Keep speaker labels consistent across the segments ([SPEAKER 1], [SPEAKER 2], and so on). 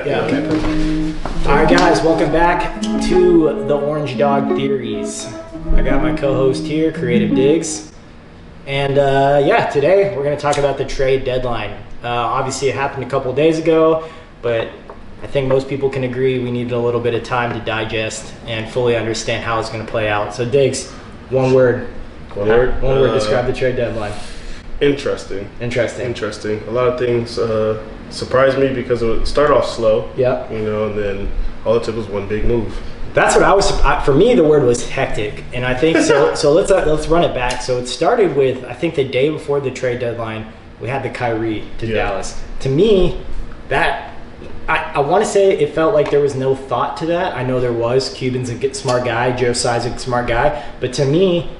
[SPEAKER 1] Yeah, okay, perfect. All right, guys, welcome back to the Orange Dog Theories. I got my co-host here, Creative Diggs. And yeah, today we're going to talk about the trade deadline. Obviously, it happened a couple days ago, but I think most people can agree we needed a little bit of time to digest and fully understand how it's going to play out. So, Diggs, one word.
[SPEAKER 2] One word,
[SPEAKER 1] describe the trade deadline.
[SPEAKER 2] Interesting.
[SPEAKER 1] Interesting.
[SPEAKER 2] A lot of things surprised me because it started off slow.
[SPEAKER 1] Yeah.
[SPEAKER 2] You know, and then all it took was one big move.
[SPEAKER 1] That's what I was. For me, the word was hectic, and I think so. So let's run it back. So it started with, I think, the day before the trade deadline, we had the Kyrie to Dallas. To me, that I want to say it felt like there was no thought to that. I know there was. Cuban's a smart guy. Joe Tsai's a smart guy, but to me,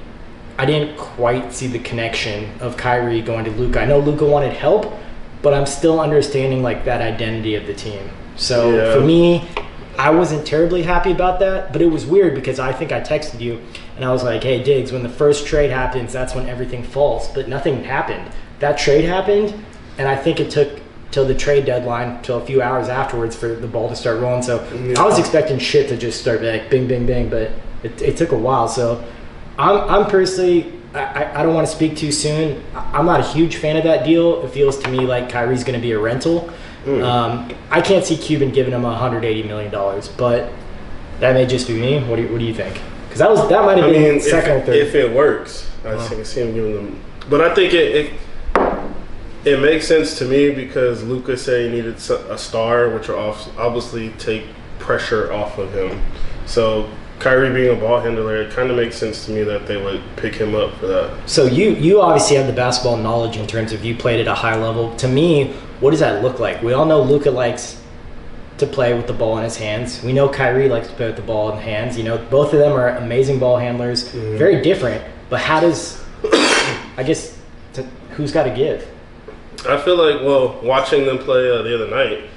[SPEAKER 1] I didn't quite see the connection of Kyrie going to Luka. I know Luka wanted help, but I'm still understanding like that identity of the team. So for me, I wasn't terribly happy about that, but it was weird because I think I texted you and I was like, hey, Diggs, when the first trade happens, that's when everything falls, but nothing happened. That trade happened, and I think it took till the trade deadline, till a few hours afterwards for the ball to start rolling. So I was expecting shit to just start like bing, bing, bing, but it took a while. So I'm personally, I don't want to speak too soon. I'm not a huge fan of that deal. It feels to me like Kyrie's going to be a rental. I can't see Cuban giving him $180 million, but that may just be me. What do you think? Because that might have been second or third.
[SPEAKER 2] If it works, I can see him giving them. But I think it makes sense to me because Luka said he needed a star, which will obviously take pressure off of him. So Kyrie being a ball handler, it kind of makes sense to me that they would pick him up for that.
[SPEAKER 1] So you obviously have the basketball knowledge in terms of you played at a high level. To me, what does that look like? We all know Luka likes to play with the ball in his hands. We know Kyrie likes to play with the ball in hands. You know, both of them are amazing ball handlers, very different. But how does, I guess, who's got to give?
[SPEAKER 2] I feel like, watching them play the other night,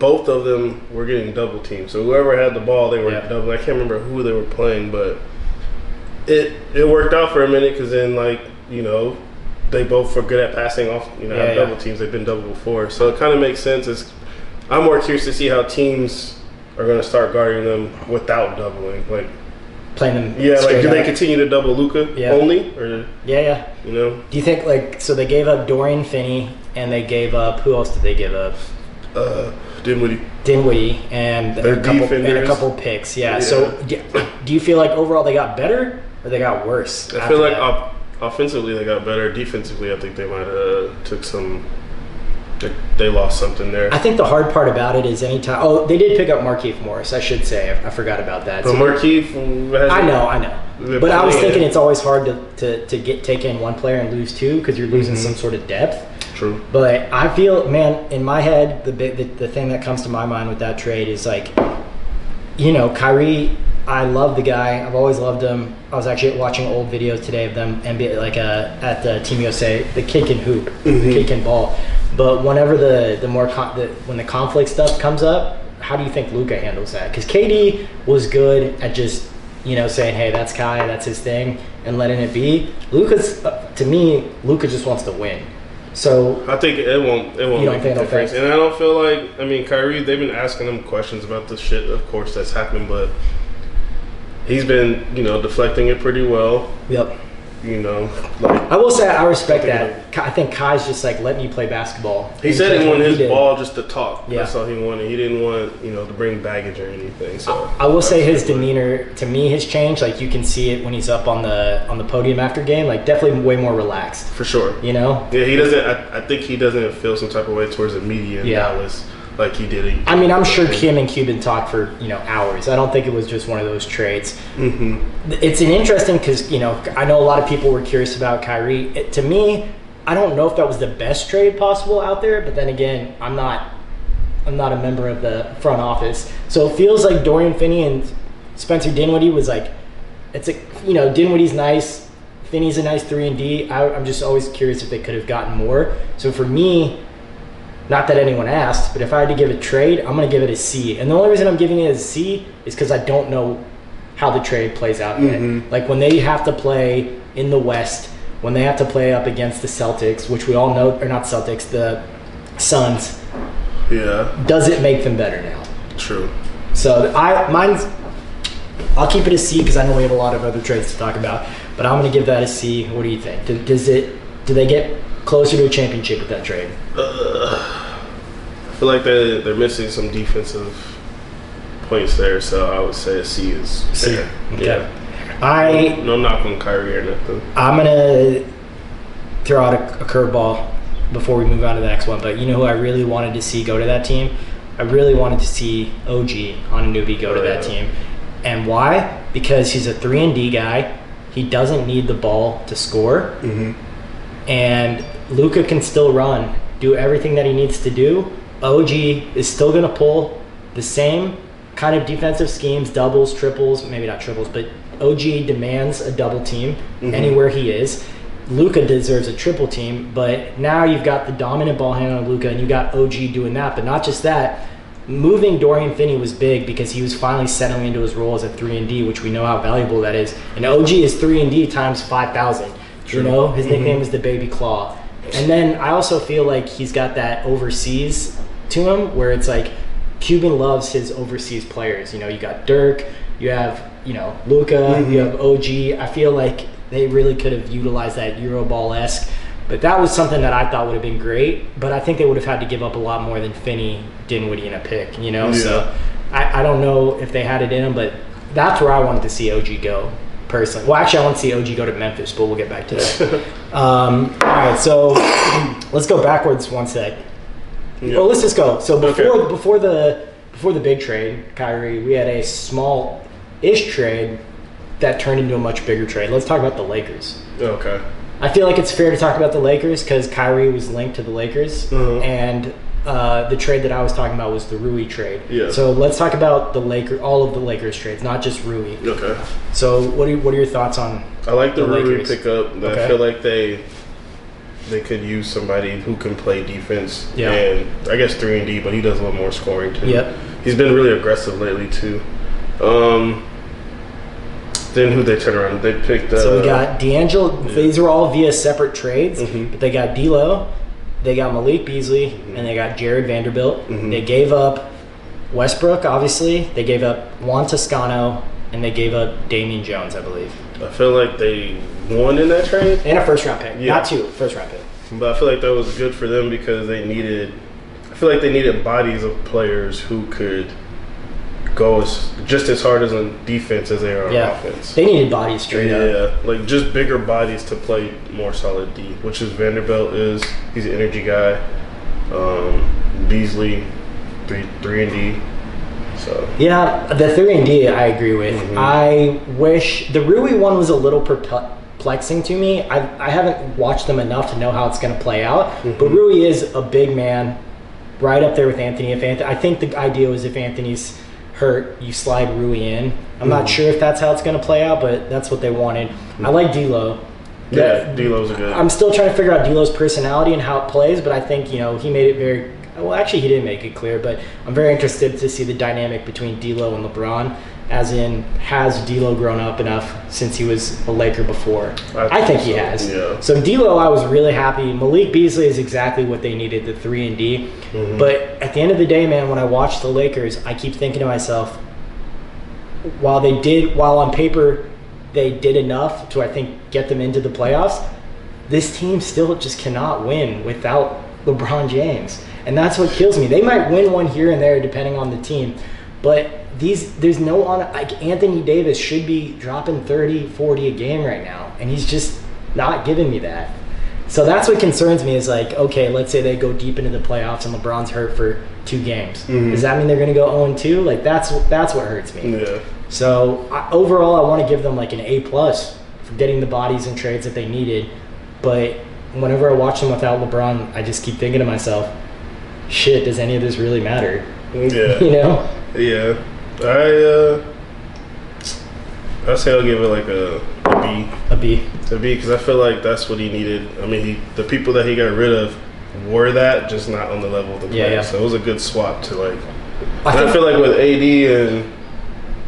[SPEAKER 2] both of them were getting double teamed. So whoever had the ball, they were double. I can't remember who they were playing, but it worked out for a minute because then, they both were good at passing off, have double teams. They've been double before. So it kind of makes sense. I'm more curious to see how teams are going to start guarding them without doubling.
[SPEAKER 1] Playing them
[SPEAKER 2] do they continue to double Luka only? Or,
[SPEAKER 1] Do you think, so they gave up Dorian Finney, and they gave up, who else did they give up? Dinwiddie and a couple picks. Yeah. So do you feel like overall they got better or they got worse?
[SPEAKER 2] I feel like offensively they got better. Defensively, I think they might have took some. They lost something there.
[SPEAKER 1] I think the hard part about it is anytime. Oh, they did pick up Markieff Morris. I should say. I forgot about that.
[SPEAKER 2] But Markieff,
[SPEAKER 1] I know. But I was thinking it's always hard to take in one player and lose two because you're losing some sort of depth.
[SPEAKER 2] True.
[SPEAKER 1] But I feel, man, in my head, the thing that comes to my mind with that trade is Kyrie. I love the guy. I've always loved him. I was actually watching old videos today of them NBA, at the Team USA, the kick and hoop, the kick and ball. But whenever when the conflict stuff comes up, how do you think Luka handles that? Because KD was good at just saying, hey, that's Kai, that's his thing, and letting it be. To me, Luka just wants to win. So
[SPEAKER 2] I think it won't make a difference. And I don't feel like, Kyrie, they've been asking him questions about the shit, of course, that's happened, but he's been, deflecting it pretty well.
[SPEAKER 1] Yep. I will say I respect that. I think Kai's just let me play basketball.
[SPEAKER 2] He said he wanted his ball just to talk. Yeah. That's all he wanted. He didn't want, to bring baggage or anything. So
[SPEAKER 1] I will say his demeanor to me has changed. You can see it when he's up on the podium after game. Definitely way more relaxed.
[SPEAKER 2] For sure.
[SPEAKER 1] Yeah,
[SPEAKER 2] he doesn't. I think he doesn't feel some type of way towards the media in Dallas. Like he did.
[SPEAKER 1] I'm sure Kim and Cuban talked for hours. I don't think it was just one of those trades. It's an interesting because I know a lot of people were curious about Kyrie. To me, I don't know if that was the best trade possible out there. But then again, I'm not a member of the front office, so it feels like Dorian Finney and Spencer Dinwiddie was Dinwiddie's nice, Finney's a nice 3-and-D. I'm just always curious if they could have gotten more. So for me. Not that anyone asked, but if I had to give a trade, I'm going to give it a C. And the only reason I'm giving it a C is because I don't know how the trade plays out yet. When they have to play in the West, when they have to play up against the Celtics, which we all know, or not Celtics, the Suns.
[SPEAKER 2] Yeah.
[SPEAKER 1] Does it make them better now?
[SPEAKER 2] True.
[SPEAKER 1] So I'll keep it a C because I know we have a lot of other trades to talk about, but I'm going to give that a C. What do you think? Do they get closer to a championship with that trade?
[SPEAKER 2] I feel like they're missing some defensive points there, so I would say a C is
[SPEAKER 1] C.
[SPEAKER 2] fair.
[SPEAKER 1] Okay.
[SPEAKER 2] Yeah. No knock on Kyrie or nothing.
[SPEAKER 1] I'm going to throw out a curveball before we move on to the next one, but you know who I really wanted to see go to that team? I really wanted to see OG Anunoby go to that team. And why? Because he's a 3-and-D guy. He doesn't need the ball to score.
[SPEAKER 2] Mm-hmm.
[SPEAKER 1] And Luka can still run, do everything that he needs to do. OG is still going to pull the same kind of defensive schemes, doubles, triples, maybe not triples, but OG demands a double team anywhere he is. Luka deserves a triple team, but now you've got the dominant ball handler on Luka, and you got OG doing that. But not just that, moving Dorian Finney was big because he was finally settling into his role as a 3-and-D, which we know how valuable that is. And OG is 3-and-D times 5,000. You know, his nickname is the Baby Claw. And then I also feel like he's got that overseas to him, where it's like Cuban loves his overseas players. You know, you got Dirk, you have Luka, you have OG. I feel like they really could have utilized that Euroball-esque. But that was something that I thought would have been great. But I think they would have had to give up a lot more than Finney, Dinwiddie in a pick,
[SPEAKER 2] Yeah.
[SPEAKER 1] So I don't know if they had it in them, but that's where I wanted to see OG go, personally. Well, actually, I want to see OG go to Memphis, but we'll get back to that. All right, so let's go backwards one sec.
[SPEAKER 2] Yeah.
[SPEAKER 1] Well, let's just go. So before the big trade, Kyrie, we had a small-ish trade that turned into a much bigger trade. Let's talk about the Lakers.
[SPEAKER 2] Okay.
[SPEAKER 1] I feel like it's fair to talk about the Lakers because Kyrie was linked to the Lakers, and the trade that I was talking about was the Rui trade.
[SPEAKER 2] Yeah.
[SPEAKER 1] So let's talk about all of the Lakers trades, not just Rui.
[SPEAKER 2] Okay.
[SPEAKER 1] So what are your thoughts on?
[SPEAKER 2] I like the Rui
[SPEAKER 1] Lakers
[SPEAKER 2] pickup.
[SPEAKER 1] Okay.
[SPEAKER 2] I feel like they could use somebody who can play defense.
[SPEAKER 1] Yeah.
[SPEAKER 2] And I guess 3-and-D, but he does a little more scoring too.
[SPEAKER 1] Yep.
[SPEAKER 2] He's been really aggressive lately too. Then who they turn around? They picked.
[SPEAKER 1] So we got D'Angelo. Yeah. These were all via separate trades, but they got D'Lo, they got Malik Beasley, and they got Jared Vanderbilt. They gave up Westbrook, obviously. They gave up Juan Toscano, and they gave up Damian Jones, I believe.
[SPEAKER 2] I feel like they won in that trade.
[SPEAKER 1] And a first-round pick.
[SPEAKER 2] Yeah.
[SPEAKER 1] Not two, first-round pick.
[SPEAKER 2] But I feel like that was good for them because they needed bodies of players who could go just as hard as on defense as they are on offense.
[SPEAKER 1] They needed bodies straight up.
[SPEAKER 2] Yeah, like just bigger bodies to play more solid D, which is Vanderbilt he's an energy guy. Beasley, 3-and-D. So
[SPEAKER 1] yeah, the 3-and-D I agree with. I wish the Rui one was a little perplexing to me. I haven't watched them enough to know how it's going to play out. But Rui is a big man, right up there with Anthony. I think the idea was if Anthony's hurt, you slide Rui in. I'm not sure if that's how it's going to play out, but that's what they wanted. I like D'Lo.
[SPEAKER 2] Yeah, D'Lo's a good.
[SPEAKER 1] I'm still trying to figure out D'Lo's personality and how it plays, but I think he made it very. Well, actually, he didn't make it clear, but I'm very interested to see the dynamic between D'Lo and LeBron. As in, has D'Lo grown up enough since he was a Laker before? I think he has.
[SPEAKER 2] Yeah.
[SPEAKER 1] So D'Lo, I was really happy. Malik Beasley is exactly what they needed, the 3-and-D. But at the end of the day, man, when I watch the Lakers, I keep thinking to myself, while on paper they did enough to, I think, get them into the playoffs, this team still just cannot win without LeBron James. And that's what kills me. They might win one here and there depending on the team, but there's no like Anthony Davis should be dropping 30, 40 a game right now, and he's just not giving me that. So that's what concerns me is like, okay, let's say they go deep into the playoffs and LeBron's hurt for 2 games. Does that mean they're going to go 0-2? Like that's what hurts me.
[SPEAKER 2] Yeah.
[SPEAKER 1] So overall, I want to give them like an A+ for getting the bodies and trades that they needed. But whenever I watch them without LeBron, I just keep thinking to myself, shit, does any of this really matter?
[SPEAKER 2] Yeah.
[SPEAKER 1] You know?
[SPEAKER 2] Yeah. I'd say I'll give it like a B.
[SPEAKER 1] A B.
[SPEAKER 2] A B because I feel like that's what he needed. I mean, the people that he got rid of were that, just not on the level of the players.
[SPEAKER 1] Yeah.
[SPEAKER 2] So it was a good swap to like. I feel like with AD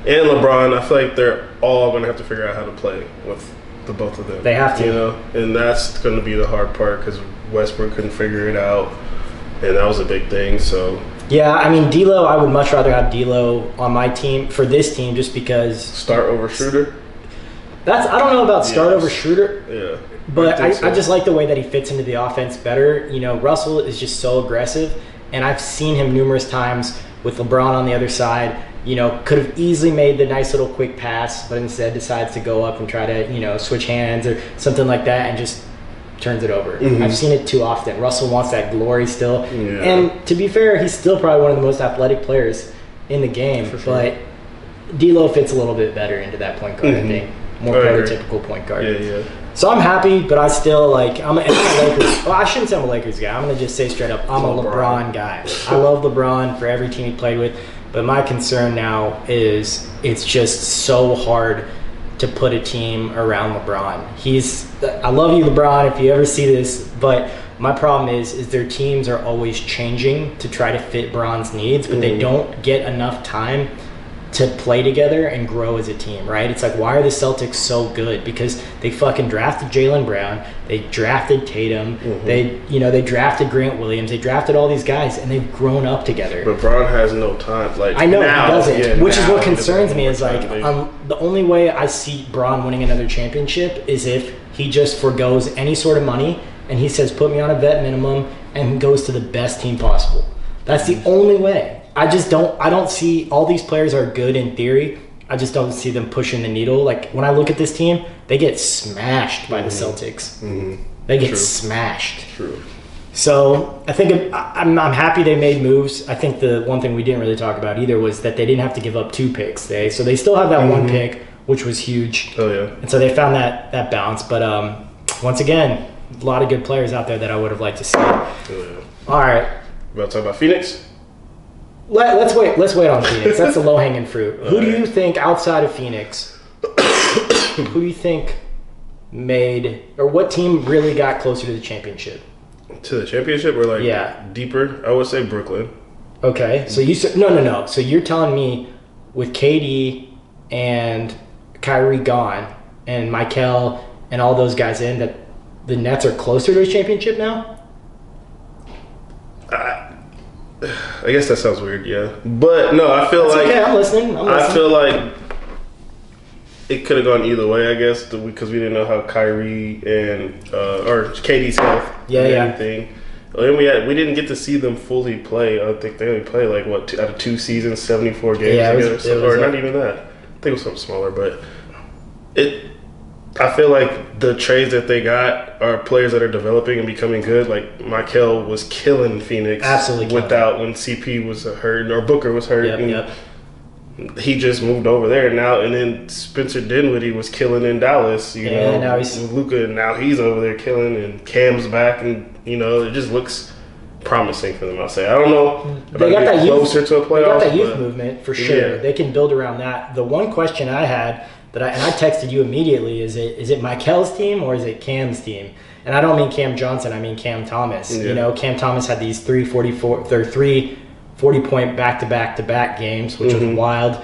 [SPEAKER 2] and LeBron, I feel like they're all going to have to figure out how to play with the both of them.
[SPEAKER 1] They have to.
[SPEAKER 2] You know? And that's going to be the hard part because Westbrook couldn't figure it out. And that was a big thing. So
[SPEAKER 1] Yeah, I mean, D'Lo, I would much rather have D'Lo on my team for this team just because...
[SPEAKER 2] Start over Schroeder?
[SPEAKER 1] I don't know about start over Schroeder.
[SPEAKER 2] Yeah.
[SPEAKER 1] But I just like the way that he fits into the offense better. You know, Russell is just so aggressive, and I've seen him numerous times with LeBron on the other side. You know, could have easily made the nice little quick pass, but instead decides to go up and try to, you know, switch hands or something like that and just turns it over. I've seen it too often. Russell wants that glory still. Yeah. And to be fair, he's still probably one of the most athletic players in the game. For sure. But D'Lo fits a little bit better into that point guard, I think. More prototypical point guard.
[SPEAKER 2] Yeah.
[SPEAKER 1] So I'm happy, but I still like I'm a Lakers. Well, I shouldn't say I'm a Lakers guy. I'm gonna just say straight up, I'm a LeBron guy. I love LeBron for every team he played with, but my concern now is it's just so hard to put a team around LeBron. I love you, LeBron, if you ever see this, but my problem is their teams are always changing to try to fit Bron's needs, but they don't get enough time to play together and grow as a team, right? It's like, why are the Celtics so good? Because they fucking drafted Jaylen Brown, they drafted Tatum, they drafted Grant Williams, they drafted all these guys, and they've grown up together.
[SPEAKER 2] But Brown has no time. Like,
[SPEAKER 1] I know
[SPEAKER 2] now,
[SPEAKER 1] he doesn't, which is what concerns me. Is like the only way I see Braun winning another championship is if he just forgoes any sort of money and he says, "Put me on a vet minimum," and goes to the best team possible. That's the only way. I don't see, all these players are good in theory. I just don't see them pushing the needle. Like, when I look at this team, they get smashed by the Celtics. They get smashed.
[SPEAKER 2] True.
[SPEAKER 1] So I think I'm happy they made moves. I think the one thing we didn't really talk about either was that they didn't have to give up 2 picks. So they still have that 1 pick, which was huge.
[SPEAKER 2] Oh, yeah.
[SPEAKER 1] And so they found that balance. But once again, a lot of good players out there that I would have liked to see.
[SPEAKER 2] Oh, yeah.
[SPEAKER 1] All right.
[SPEAKER 2] You want to talk about Phoenix?
[SPEAKER 1] Let's wait on Phoenix. That's the low-hanging fruit. Who do you think outside of Phoenix, who do you think made, or what team really got closer to the championship?
[SPEAKER 2] To the championship or deeper? I would say Brooklyn.
[SPEAKER 1] Okay. So you said, no. So you're telling me with KD and Kyrie gone and Michael and all those guys in that the Nets are closer to a championship now?
[SPEAKER 2] I guess that sounds weird, yeah. But no, I feel like...
[SPEAKER 1] okay, I'm listening.
[SPEAKER 2] I feel like it could have gone either way, I guess, because we didn't know how Kyrie and or KD's health anything. And we didn't get to see them fully play. I think they only played like out of 2 seasons, 74 games together, or not even that. I think it was something smaller, but I feel like the trades that they got are players that are developing and becoming good. Like, Michael was killing Phoenix.
[SPEAKER 1] Absolutely.
[SPEAKER 2] When CP was hurt or Booker was hurt.
[SPEAKER 1] Yep.
[SPEAKER 2] He just moved over there now. And then Spencer Dinwiddie was killing in Dallas. You know,
[SPEAKER 1] now he's
[SPEAKER 2] with Luka, and now he's over there killing. And Cam's back, and it just looks promising for them. I'll say. I don't know.
[SPEAKER 1] They got that
[SPEAKER 2] closer to a playoff.
[SPEAKER 1] They got that youth movement for sure. Yeah. They can build around that. The one question I had. And I texted you immediately, is it Michael's team or is it Cam's team? And I don't mean Cam Johnson, I mean Cam Thomas. Yeah. Cam Thomas had these 3 40-point back-to-back games, which was wild.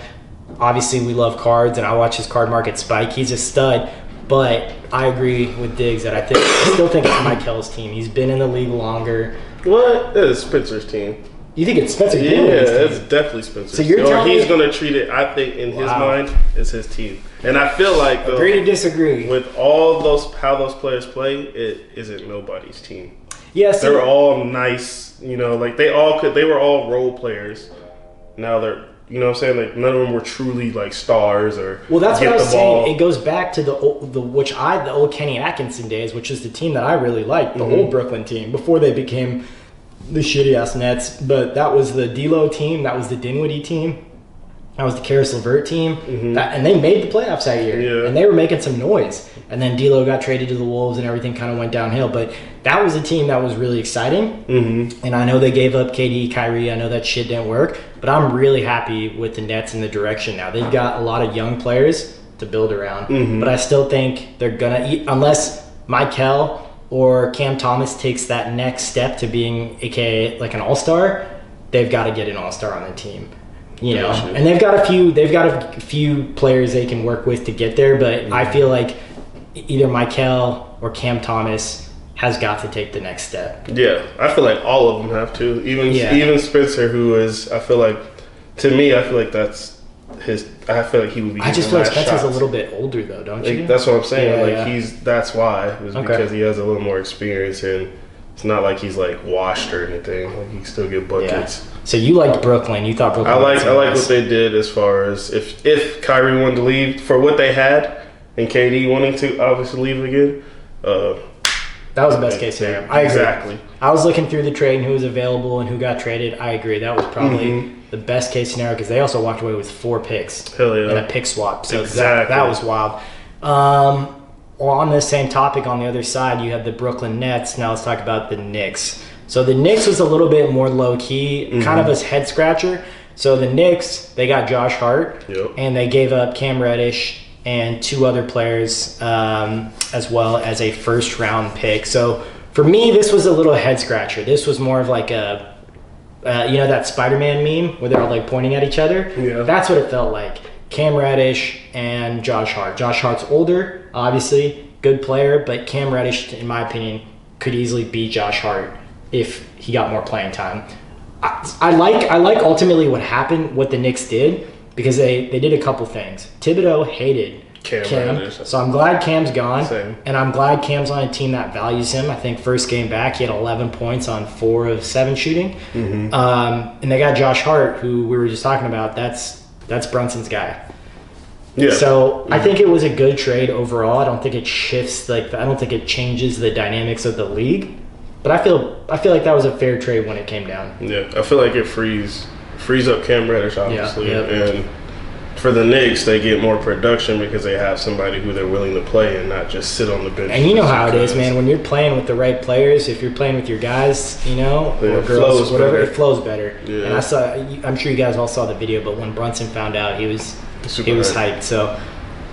[SPEAKER 1] Obviously, we love cards, and I watch his card market spike. He's a stud, but I agree with Diggs that I still think it's Michael's team. He's been in the league longer.
[SPEAKER 2] What? It is Spencer's team.
[SPEAKER 1] You think it's Spencer?
[SPEAKER 2] Yeah, it's definitely Spencer.
[SPEAKER 1] So you're telling me
[SPEAKER 2] he's going to treat it, I think, in his mind, as his team. And I feel like, though,
[SPEAKER 1] agree to disagree.
[SPEAKER 2] With all how those players play, it isn't nobody's team.
[SPEAKER 1] Yes,
[SPEAKER 2] they're all nice. Like they were all role players. Now they're, what I'm saying, like none of them were truly like stars or.
[SPEAKER 1] Well, that's what I was saying. It goes back to the old Kenny Atkinson days, which is the team that I really liked, the old Brooklyn team before they became the shitty ass Nets. But that was the D'Lo team, that was the Dinwiddie team. That was the Karis LeVert team, and they made the playoffs that year, and they were making some noise. And then D'Lo got traded to the Wolves, and everything kind of went downhill. But that was a team that was really exciting. And I know they gave up KD, Kyrie. I know that shit didn't work, but I'm really happy with the Nets and the direction now. They've got a lot of young players to build around, but I still think they're gonna, unless Michael or Cam Thomas takes that next step to being, aka like an all-star, they've got to get an all-star on the team. And they've got a few players they can work with to get there, but I feel like either Michael or Cam Thomas has got to take the next step.
[SPEAKER 2] Yeah, I feel like all of them have to. Even Spencer, who is, I feel like, to me, I feel like that's his. I feel like he would be.
[SPEAKER 1] I just feel like Spencer's a little bit older, though, don't you?
[SPEAKER 2] That's what I'm saying. That's why. It was because he has a little more experience, and it's not like he's like washed or anything. Like, he can still get buckets.
[SPEAKER 1] Yeah. So you liked Brooklyn. You thought Brooklyn.
[SPEAKER 2] I like what they did as far as if Kyrie wanted to leave for what they had, and KD wanting to obviously leave again.
[SPEAKER 1] That was the best case scenario. I agree. Exactly. I was looking through the trade and who was available and who got traded. I agree. That was probably the best case scenario because they also walked away with 4 picks.
[SPEAKER 2] Hell yeah.
[SPEAKER 1] And a pick swap. So that was wild. On the same topic, on the other side, you have the Brooklyn Nets. Now let's talk about the Knicks. So the Knicks was a little bit more low-key, kind of a head-scratcher. So the Knicks, they got Josh Hart, and they gave up Cam Reddish and 2 other players, as well as a first-round pick. So for me, this was a little head-scratcher. This was more of like a, that Spider-Man meme where they're all like pointing at each other?
[SPEAKER 2] Yeah.
[SPEAKER 1] That's what it felt like. Cam Reddish and Josh Hart. Josh Hart's older, obviously, good player, but Cam Reddish, in my opinion, could easily beat Josh Hart if he got more playing time. I like ultimately what the Knicks did because they did a couple things. Thibodeau hated Cam, so I'm glad Cam's gone.
[SPEAKER 2] Same.
[SPEAKER 1] And I'm glad Cam's on a team that values him. I think first game back he had 11 points on 4 of 7 shooting. And they got Josh Hart, who we were just talking about. That's Brunson's guy.
[SPEAKER 2] Yeah.
[SPEAKER 1] So I think it was a good trade overall. I don't think it shifts I don't think it changes the dynamics of the league. But I feel like that was a fair trade when it came down.
[SPEAKER 2] Yeah, I feel like it frees up Cam Reddish, obviously.
[SPEAKER 1] Yeah.
[SPEAKER 2] And for the Knicks, they get more production because they have somebody who they're willing to play and not just sit on the bench.
[SPEAKER 1] And you know how it is, man. When you're playing with the right players, if you're playing with your guys, or girls, whatever, it flows better.
[SPEAKER 2] Yeah.
[SPEAKER 1] And I'm sure you guys all saw the video, but when Brunson found out, he was hyped. So,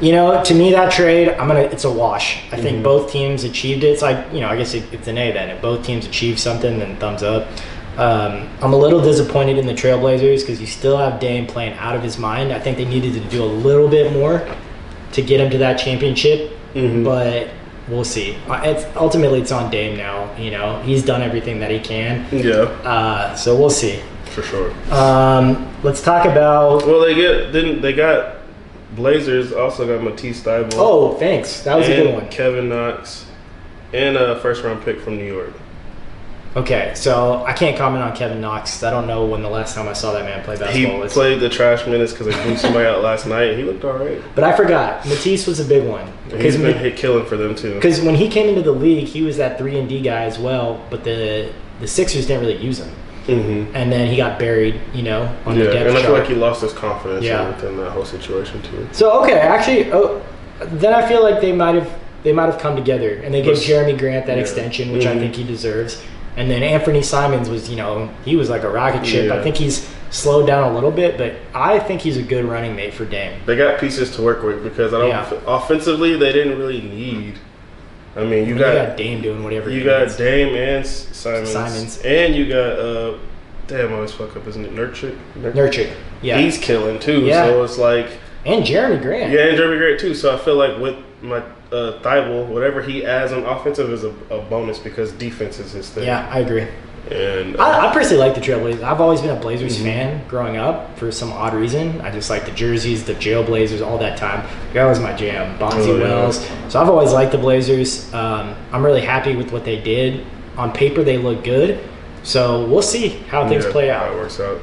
[SPEAKER 1] to me, that trade, it's a wash. I think both teams achieved it. It's like, I guess it's an A then. If both teams achieve something, then thumbs up. I'm a little disappointed in the Trailblazers because you still have Dame playing out of his mind. I think they needed to do a little bit more to get him to that championship, but we'll see. Ultimately, it's on Dame now. He's done everything that he can.
[SPEAKER 2] Yeah.
[SPEAKER 1] So we'll see.
[SPEAKER 2] For sure.
[SPEAKER 1] Let's talk about.
[SPEAKER 2] Well, they got Blazers also got Matisse Thybulle.
[SPEAKER 1] Oh, thanks. That was a good one.
[SPEAKER 2] Kevin Knox, and a first-round pick from New York.
[SPEAKER 1] Okay, so I can't comment on Kevin Knox. I don't know when the last time I saw that man play basketball was.
[SPEAKER 2] He played the trash minutes because they blew somebody out last night, and he looked all right.
[SPEAKER 1] But I forgot. Matisse was a big one.
[SPEAKER 2] He's been killing for them, too.
[SPEAKER 1] Because when he came into the league, he was that 3-and-D guy as well, but the Sixers didn't really use him. And then he got buried, on the depth chart.
[SPEAKER 2] And I feel like he lost his confidence within that whole situation, too.
[SPEAKER 1] So, okay, actually, then I feel like they might have come together, and they gave Jeremy Grant that extension, which I think he deserves. And then Anthony Simons was, he was like a rocket ship.
[SPEAKER 2] Yeah.
[SPEAKER 1] I think he's slowed down a little bit, but I think he's a good running mate for Dame.
[SPEAKER 2] They got pieces to work with because offensively they didn't really need. I mean, you got
[SPEAKER 1] Dame doing whatever.
[SPEAKER 2] You got Dame and Simons, and you got I always fuck up his name. Nurkic.
[SPEAKER 1] Yeah,
[SPEAKER 2] he's killing too.
[SPEAKER 1] Yeah.
[SPEAKER 2] So it's like
[SPEAKER 1] and Jeremy Grant.
[SPEAKER 2] Yeah, and Jeremy Grant too. So I feel like with my Thybulle, whatever he adds on offensive is a bonus because defense is his thing.
[SPEAKER 1] Yeah, I agree.
[SPEAKER 2] And
[SPEAKER 1] I personally like the Trailblazers. I've always been a Blazers fan growing up for some odd reason. I just like the jerseys, the Jailblazers, all that time. That was my jam. Bonzi Wells. So I've always liked the Blazers. I'm really happy with what they did. On paper, they look good. So we'll see how things play out.
[SPEAKER 2] How it works out.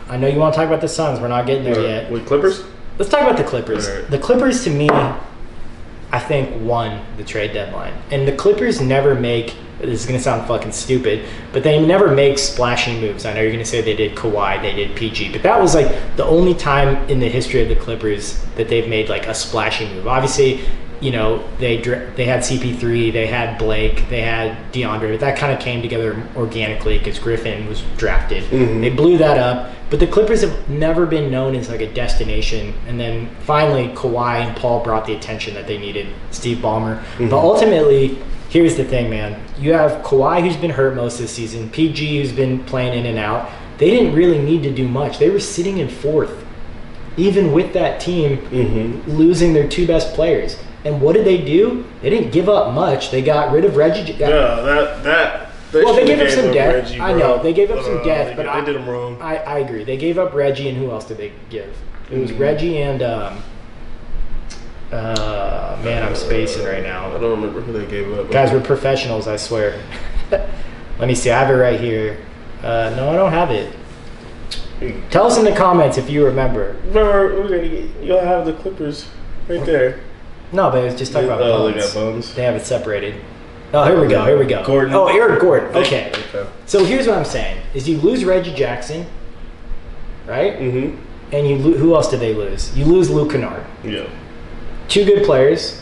[SPEAKER 1] I know you want to talk about the Suns. We're not getting there yet.
[SPEAKER 2] With Clippers?
[SPEAKER 1] Let's talk about the Clippers.
[SPEAKER 2] Right.
[SPEAKER 1] The Clippers, to me, I think won the trade deadline. And the Clippers never make, this is going to sound fucking stupid, but they never make splashing moves. I know you're going to say they did Kawhi, they did PG, but that was like the only time in the history of the Clippers that they've made like a splashing move. Obviously, they had CP3, they had Blake, they had DeAndre. That kind of came together organically because Griffin was drafted. They blew that up. But the Clippers have never been known as like a destination. And then finally, Kawhi and Paul brought the attention that they needed, Steve Ballmer. But ultimately, here's the thing, man. You have Kawhi, who's been hurt most of the season, PG, who's been playing in and out. They didn't really need to do much. They were sitting in fourth, even with that team losing their 2 best players. And what did they do? They didn't give up much. They got rid of Reggie.
[SPEAKER 2] They
[SPEAKER 1] gave up some depth.
[SPEAKER 2] Reggie,
[SPEAKER 1] I know they gave up some depth, but
[SPEAKER 2] they did them wrong.
[SPEAKER 1] I agree. They gave up Reggie, and who else did they give? It was Reggie and man, I'm spacing right now.
[SPEAKER 2] I don't remember who they gave up.
[SPEAKER 1] Guys, we're professionals, I swear. Let me see. I have it right here. No, I don't have it. Tell us in the comments if you remember.
[SPEAKER 2] You'll have the Clippers right there.
[SPEAKER 1] No, but it's just talking about Bones.
[SPEAKER 2] They got Bones.
[SPEAKER 1] They have it seperated. Oh, here we go.
[SPEAKER 2] Gordon.
[SPEAKER 1] Oh, Eric Gordon. Okay. So here's what I'm saying: is you lose Reggie Jackson, right?
[SPEAKER 2] Mm-hmm.
[SPEAKER 1] And who else did they lose? You lose Luke Kennard.
[SPEAKER 2] Yeah.
[SPEAKER 1] 2 good players,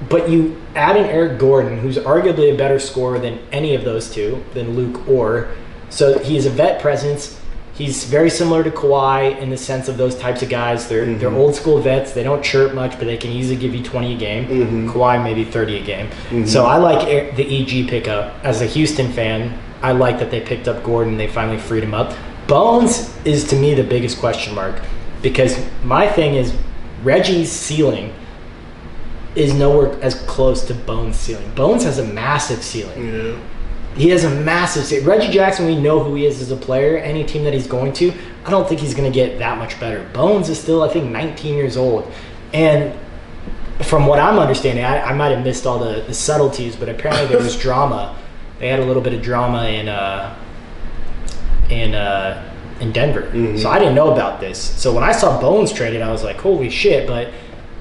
[SPEAKER 1] but you add in Eric Gordon, who's arguably a better scorer than any of those two, than Luke or. So he's a vet presence. He's very similar to Kawhi in the sense of those types of guys. They're old school vets. They don't chirp much, but they can easily give you 20 a game.
[SPEAKER 2] Mm-hmm.
[SPEAKER 1] Kawhi maybe 30 a game. So I like the EG pickup. As a Houston fan, I like that they picked up Gordon. They finally freed him up. Bones is to me the biggest question mark because my thing is Reggie's ceiling is nowhere as close to Bones' ceiling. Bones has a massive ceiling.
[SPEAKER 2] Yeah.
[SPEAKER 1] He has a massive ceiling. Reggie Jackson, we know who he is as a player. Any team that he's going to, I don't think he's going to get that much better. Bones is still, I think, 19 years old. And from what I'm understanding, I might have missed all the subtleties, but apparently there was drama. They had a little bit of drama in Denver. Mm-hmm. So I didn't know about this. So when I saw Bones traded, I was like, holy shit, but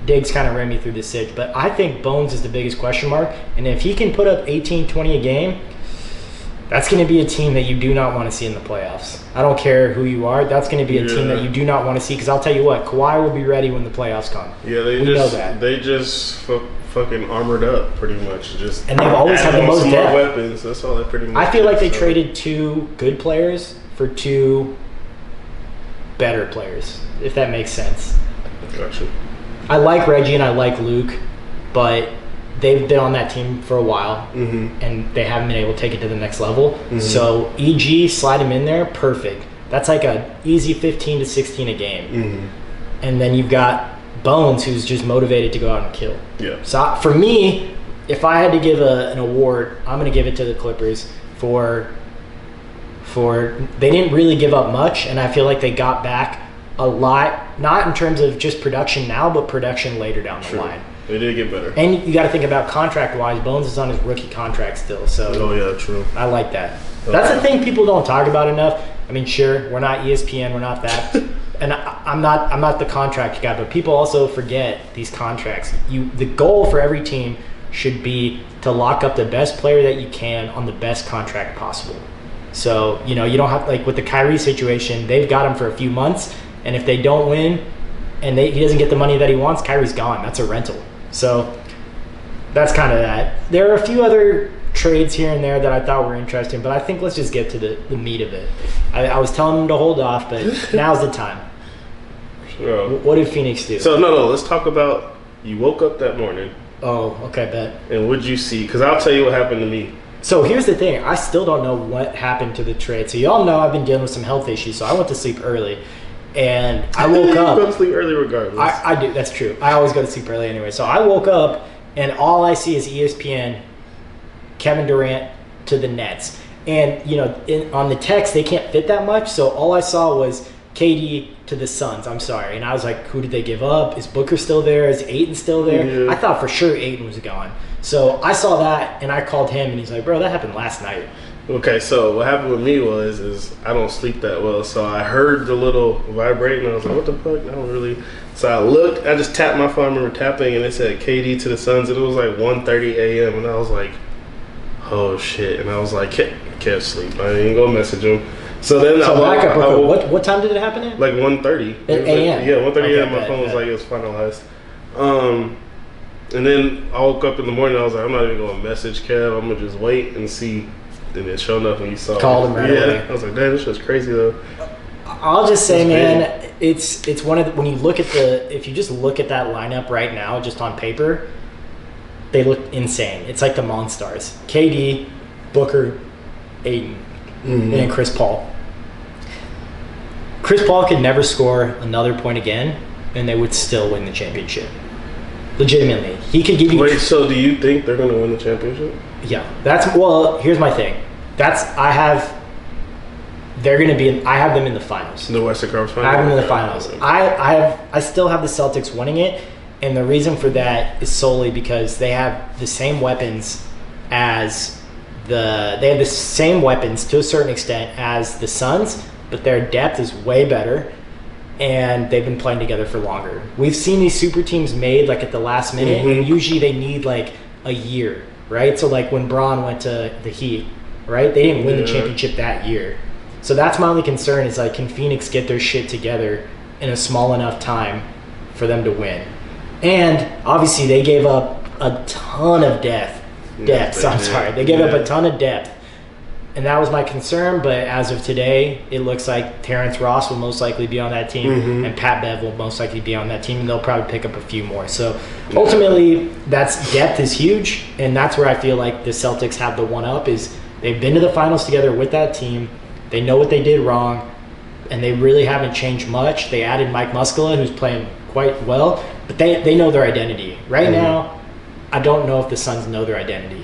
[SPEAKER 1] Diggs kind of ran me through the sitch. But I think Bones is the biggest question mark. And if he can put up 18, 20 a game, that's going to be a team that you do not want to see in the playoffs. I don't care who you are. That's going to be a team that you do not want to see because I'll tell you what, Kawhi will be ready when the playoffs come.
[SPEAKER 2] Yeah, they just fucking armored up pretty much.
[SPEAKER 1] And they've always had the most depth.
[SPEAKER 2] Weapons. That's all they pretty much.
[SPEAKER 1] I feel like they traded 2 good players for 2 better players, if that makes sense.
[SPEAKER 2] Gotcha.
[SPEAKER 1] I like Reggie and I like Luke, but they've been on that team for a while, and they haven't been able to take it to the next level. Mm-hmm. So EG, slide him in there, perfect. That's like an easy 15 to 16 a game. Mm-hmm. And then you've got Bones, who's just motivated to go out and kill.
[SPEAKER 2] Yeah.
[SPEAKER 1] So for me, if I had to give an award, I'm going to give it to the Clippers for they didn't really give up much, and I feel like they got back a lot, not in terms of just production now, but production later down the line.
[SPEAKER 2] They did get better.
[SPEAKER 1] And you got to think about contract-wise. Bones is on his rookie contract still, so.
[SPEAKER 2] Oh yeah, true.
[SPEAKER 1] I like that. Okay. That's the thing people don't talk about enough. I mean, sure, we're not ESPN, we're not that, and I'm not the contract guy. But people also forget these contracts. The goal for every team should be to lock up the best player that you can on the best contract possible. So you don't have, like with the Kyrie situation, they've got him for a few months, and if they don't win, and he doesn't get the money that he wants, Kyrie's gone. That's a rental. So that's kind of that. There are a few other trades here and there that I thought were interesting, but I think let's just get to the meat of it. I was telling them to hold off, but now's the time.
[SPEAKER 2] Sure.
[SPEAKER 1] What did Phoenix do?
[SPEAKER 2] So no, let's talk about you woke up that morning.
[SPEAKER 1] Oh, okay, bet.
[SPEAKER 2] And what'd you see? Because I'll tell you what happened to me.
[SPEAKER 1] So here's the thing. I still don't know what happened to the trade. So y'all know I've been dealing with some health issues, so I went to sleep early. And I woke up.
[SPEAKER 2] You go to sleep early regardless.
[SPEAKER 1] I do. That's true. I always go to sleep early anyway. So I woke up, and all I see is ESPN, Kevin Durant to the Nets. And, on the text, they can't fit that much. So all I saw was KD to the Suns. I'm sorry. And I was like, who did they give up? Is Booker still there? Is Ayton still there? Yeah. I thought for sure Ayton was gone. So I saw that, and I called him, and he's like, bro, that happened last night.
[SPEAKER 2] Okay, so what happened with me is I don't sleep that well. So I heard the little vibrate, and I was like, what the fuck? I don't really. So I looked, I just tapped my phone, I remember tapping, and it said KD to the Suns, and it was like 1:30 a.m., and I was like, oh shit. And I was like, can't sleep. I didn't go message him. So then
[SPEAKER 1] what time did it happen at?
[SPEAKER 2] Like 1:30
[SPEAKER 1] a.m.
[SPEAKER 2] Yeah, 1:30 a.m. My phone was like, it was finalized. And then I woke up in the morning, I was like, I'm not even going to message Kev, I'm going to just wait and see. And then sure enough, when you saw
[SPEAKER 1] called him right away.
[SPEAKER 2] I was like, damn, this shit's crazy though.
[SPEAKER 1] I'll just say, man, it's one of the, when you look at if you just look at that lineup right now, just on paper, they look insane. It's like the Monstars. KD, Booker, Ayton, and then Chris Paul. Chris Paul could never score another point again, and they would still win the championship. Legitimately, he could give you.
[SPEAKER 2] Wait, so do you think they're going to win the championship?
[SPEAKER 1] Yeah, here's my thing. They're going to be. I have them in the finals.
[SPEAKER 2] The Western Conference Finals.
[SPEAKER 1] I have them in the finals. I still have the Celtics winning it, and the reason for that is solely because they have the same weapons as they have the same weapons to a certain extent as the Suns, but their depth is way better. And they've been playing together for longer. We've seen these super teams made like at the last minute, and usually they need like a year, right? So like when Braun went to the Heat, right? They didn't win the championship that year. So that's my only concern is like, can Phoenix get their shit together in a small enough time for them to win? And obviously they gave up a ton of depth. They gave up a ton of depth. And that was my concern, but as of today, it looks like Terrence Ross will most likely be on that team, and Pat Bev will most likely be on that team, and they'll probably pick up a few more. So ultimately, depth is huge, and that's where I feel like the Celtics have the one-up is they've been to the finals together with that team. They know what they did wrong, and they really haven't changed much. They added Mike Muscala, who's playing quite well, but they know their identity. Right now, I don't know if the Suns know their identity.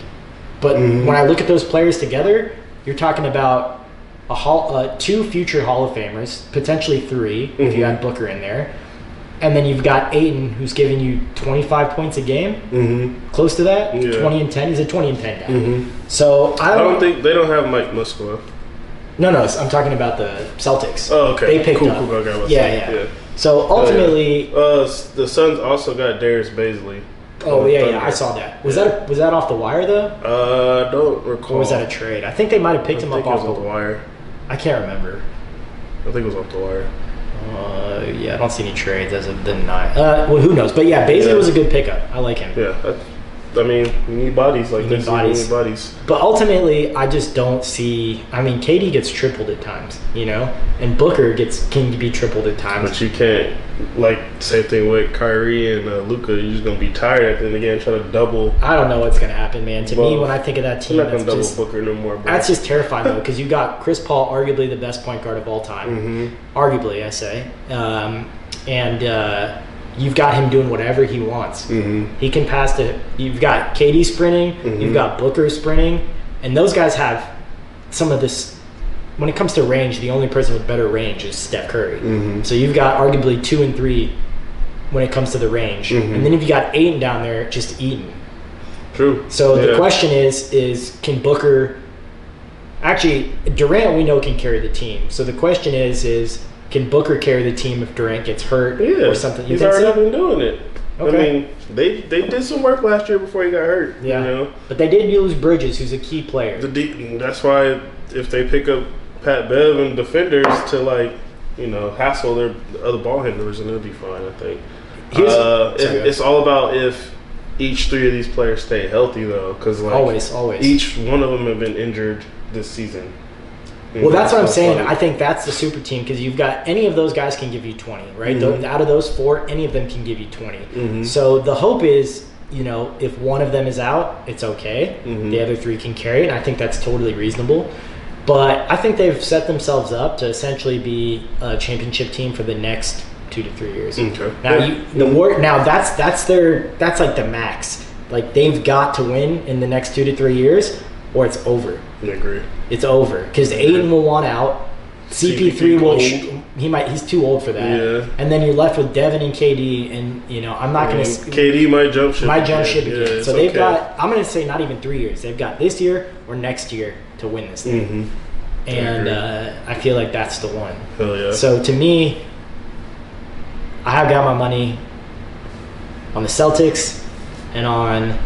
[SPEAKER 1] But when I look at those players together, you're talking about two future Hall of Famers, potentially three if you add Booker in there. And then you've got Ayton, who's giving you 25 points a game, close to that, 20 and 10. He's a 20 and 10 guy. So I don't think
[SPEAKER 2] they don't have Mike Muscala.
[SPEAKER 1] No, I'm talking about the Celtics.
[SPEAKER 2] Oh, okay.
[SPEAKER 1] They picked up.
[SPEAKER 2] Cool. Okay,
[SPEAKER 1] yeah. So ultimately,
[SPEAKER 2] the Suns also got Darius Baisley.
[SPEAKER 1] Oh yeah, I saw that. Was that off the wire though?
[SPEAKER 2] I don't recall.
[SPEAKER 1] Or was that a trade? I think they might have picked him up off the
[SPEAKER 2] wire.
[SPEAKER 1] I can't remember.
[SPEAKER 2] I think it was off the wire.
[SPEAKER 1] Yeah, I don't see any trades as of the night. Well, who knows? But yeah, Baisley was a good pickup. I like him.
[SPEAKER 2] Yeah, I mean, you need bodies like this. You need bodies.
[SPEAKER 1] But ultimately, I just don't see. I mean, KD gets tripled at times, and Booker can be tripled at times.
[SPEAKER 2] But you can't, same thing with Kyrie and Luka. You're just gonna be tired at the end again, try to double.
[SPEAKER 1] I don't know what's gonna happen, man. To me, when I think of that team,
[SPEAKER 2] you're not gonna double Booker no more. Bro.
[SPEAKER 1] That's just terrifying though, because you got Chris Paul, arguably the best point guard of all time. Arguably, I say, and. You've got him doing whatever he wants. He can pass to. You've got KD sprinting. You've got Booker sprinting, and those guys have some of this. When it comes to range, the only person with better range is Steph Curry. So you've got arguably 2 and 3 when it comes to the range, and then if you got Ayton down there, just eating.
[SPEAKER 2] True.
[SPEAKER 1] So the question is can Booker? Actually, Durant we know can carry the team. So the question is. Can Booker carry the team if Durant gets hurt or something?
[SPEAKER 2] He's already been doing it. Okay. I mean, they did some work last year before he got hurt. Yeah,
[SPEAKER 1] but they did lose Bridges, who's a key player.
[SPEAKER 2] That's why if they pick up Pat Bev and defenders to hassle their other ball handlers, and it'll be fine. I think. It's all about if each 3 of these players stay healthy though, because
[SPEAKER 1] always
[SPEAKER 2] each one of them have been injured this season.
[SPEAKER 1] Well, that's what I'm saying. I think that's the super team because you've got any of those guys can give you 20, right? Out of those 4, any of them can give you 20. So the hope is, if one of them is out, it's okay. The other 3 can carry it, and I think that's totally reasonable. But I think they've set themselves up to essentially be a championship team for the next 2 to 3 years.
[SPEAKER 2] Okay.
[SPEAKER 1] Now that's like the max. Like they've got to win in the next 2 to 3 years, or it's over.
[SPEAKER 2] I agree.
[SPEAKER 1] It's over because Ayton will want out. CP3 will. He's too old for that. Yeah. And then you're left with Devin and KD, and I'm not going to.
[SPEAKER 2] KD might jump ship.
[SPEAKER 1] Again. So they've got. I'm going to say not even 3 years. They've got this year or next year to win this thing. And I feel like that's the one.
[SPEAKER 2] Hell yeah.
[SPEAKER 1] So to me, I have got my money on the Celtics and on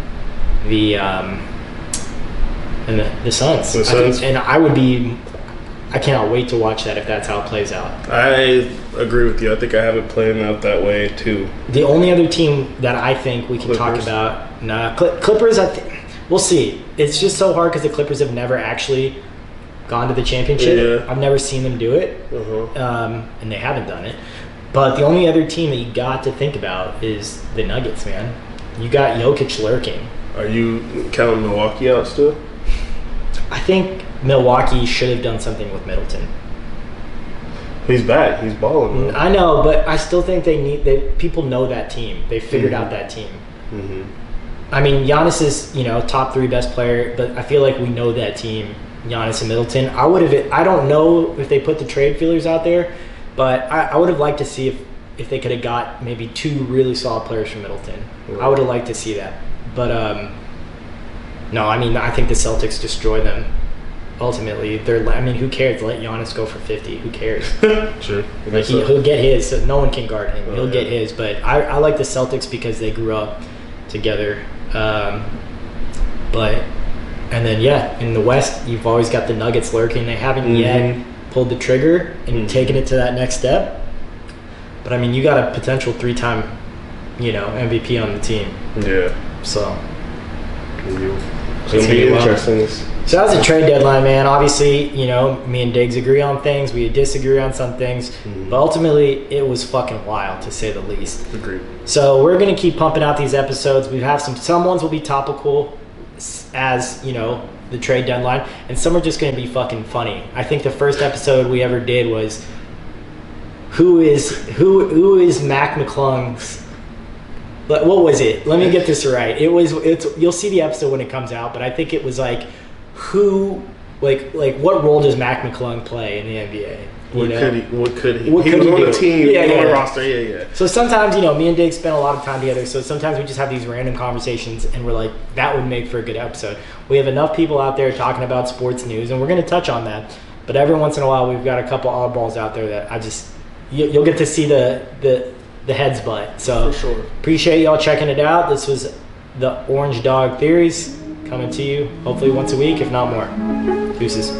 [SPEAKER 1] the. And the Suns. And I cannot wait to watch that if that's how it plays out.
[SPEAKER 2] I agree with you. I think I have it playing out that way too.
[SPEAKER 1] The only other team that I think we can talk about, Clippers, we'll see. It's just so hard because the Clippers have never actually gone to the championship. Yeah. I've never seen them do it, and they haven't done it. But the only other team that you got to think about is the Nuggets, man. You got Jokic lurking.
[SPEAKER 2] Are you counting Milwaukee out still?
[SPEAKER 1] I think Milwaukee should have done something with Middleton.
[SPEAKER 2] He's back. He's balling, though.
[SPEAKER 1] I know, but I still think people know that team. They figured out that team. I mean, Giannis is, top 3 best player, but I feel like we know that team, Giannis and Middleton. I don't know if they put the trade feelers out there, but I would have liked to see if they could have got maybe 2 really solid players from Middleton. Right. I would have liked to see that. But, no, I mean, I think the Celtics destroy them. Ultimately, who cares? Let Giannis go for 50. Who cares?
[SPEAKER 2] Sure.
[SPEAKER 1] Like he'll get his. So no one can guard him. He'll get his. But I like the Celtics because they grew up together. And then in the West, you've always got the Nuggets lurking. They haven't yet pulled the trigger and taken it to that next step. But I mean, you got a potential 3-time, MVP on the team.
[SPEAKER 2] Yeah.
[SPEAKER 1] So
[SPEAKER 2] it's gonna be interesting.
[SPEAKER 1] So that was a trade deadline, man. Obviously, me and Diggs agree on things. We disagree on some things. But ultimately, it was fucking wild, to say the least.
[SPEAKER 2] Agreed.
[SPEAKER 1] So we're going to keep pumping out these episodes. We have some ones will be topical as, the trade deadline. And some are just going to be fucking funny. I think the first episode we ever did was who is Mac McClung's... What was it? Let me get this right. You'll see the episode when it comes out, but I think it was like... what role does Mac McClung play in the NBA?
[SPEAKER 2] What could he? He
[SPEAKER 1] was
[SPEAKER 2] on the team, on the roster.
[SPEAKER 1] So sometimes, me and Diggs spend a lot of time together. So sometimes we just have these random conversations, and we're like, that would make for a good episode. We have enough people out there talking about sports news, and we're going to touch on that. But every once in a while, we've got a couple oddballs out there that you'll get to see the heads butt. So
[SPEAKER 2] for sure.
[SPEAKER 1] Appreciate y'all checking it out. This was the Orange Dog Theories. Coming to you hopefully once a week, if not more. Deuces.